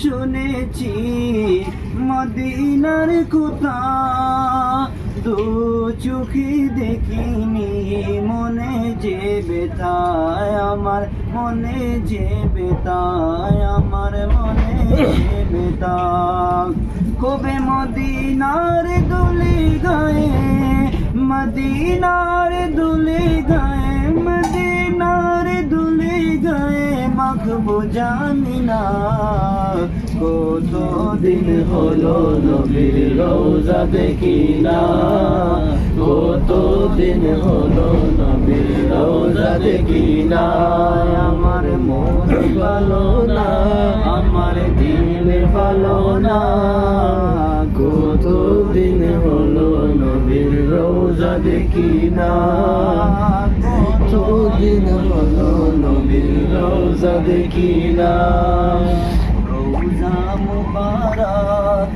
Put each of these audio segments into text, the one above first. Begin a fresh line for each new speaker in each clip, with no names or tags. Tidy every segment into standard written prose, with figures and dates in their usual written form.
শুনেছি মদিনার কথা, দু চোখে দেখিনি মনে যে বেতায় আমার, মনে যে বেতায় আমার, মনে যে বেতায়। কবে মদিনার দুলি গায়ে, মদিনার দুলি গায়ে, মদিনার দুলি গায়ে মাখবো জানি না। কতদিন হলো নবীর রওজা দেখি না, কতদিন হলো নবীর রওজা দেখি না। আমার মন ভালো না, আমার দিল ভালো না, কতদিন হলো নবীর রওজা দেখি না, কতদিন হলো নবীর রওজা দেখি না। রওজা মুবারক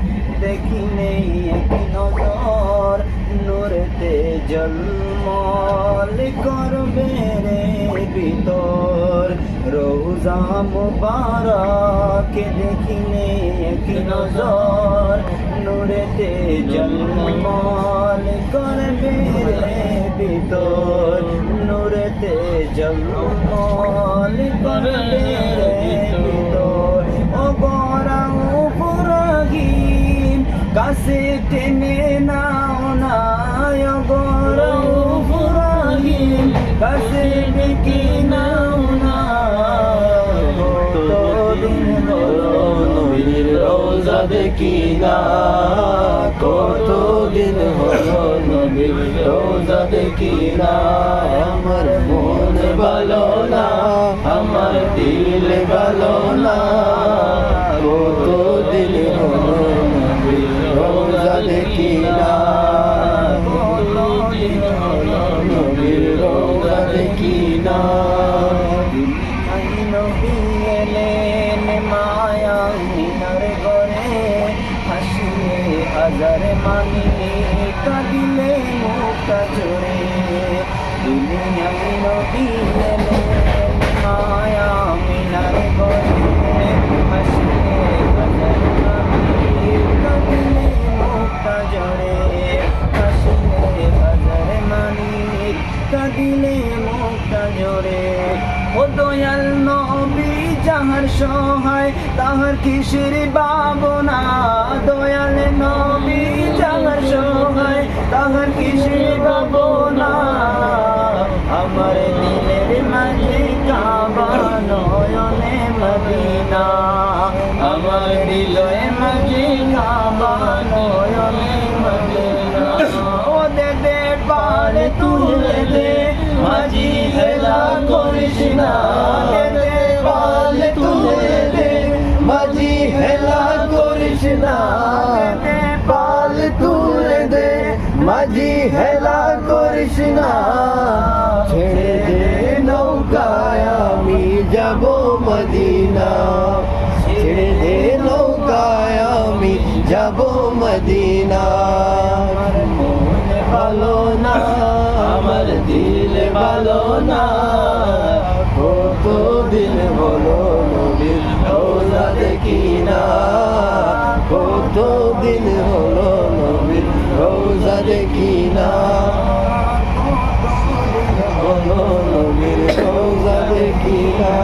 দেখিলে এক নজর, নূরেতে ঝলমল করবে রে ভিতর। রওজা মুবারক দেখিলে এক নজর, নূরেতে ঝলমল করবে রে ভিতর, নূরেতে ঝলমল করবে রে ভিতর। ও গরাও ফুরাগিন কাছে টেনে নাও না, ও গরাও ফুরাগিন কাছে ডেকে নাও না। কতদিন হলো নবীর রওজা দেখি না, কতদিন হলো নবীর রওজা দেখি না। আমার মন ভালো না, আমার দিল ভালো না, কতদিন হলো নবীর রওজা দেখি না, কতদিন হলো নবীর রওজা দেখি না। নবী এলেন মায়া মিনার ঘরে, হাসিলে হাজার মানি কাঁদিলে মুক্তা জোরে। দুনিয়ায় নবী এলেন মায়া মিনার ঘরে, হাসিলে হাজার মানি কাঁদিলে মুক্তা জোরে, হাসিলে হাজার মানি কাঁদিলে মুক্তা জোরে। ও দয়াল নবী যাহার সহায় তাহার কিসের ভাবনা, দয়াল নবী যাহার সহায় তাহার কিসের ভাবনা। আমার দিলের মাঝে কাবা নয়নে মদিনা, আমার দিলের মাঝে কাবা নয়নে মদিনা। ও দে দে পারে তুলে দে মাঝি হেলা করিস না, দে দে পালে তুলে দে মাঝি হেলা করিস না, দে দে পালে তুলে দে মাঝি হেলা করিস না। ছেড়ে দে নৌকায় আমি যাব মদিনা, ছেড়ে দে নৌকায় আমি যাব মদিনা। আমার মন ভালো না, আমার দিল ভালো না, কতদিন হলো নবীর রওজা দেখি না, কতদিন হলো নবীর রওজা দেখি না, কতদিন হলো নবীর রওজা দেখি না।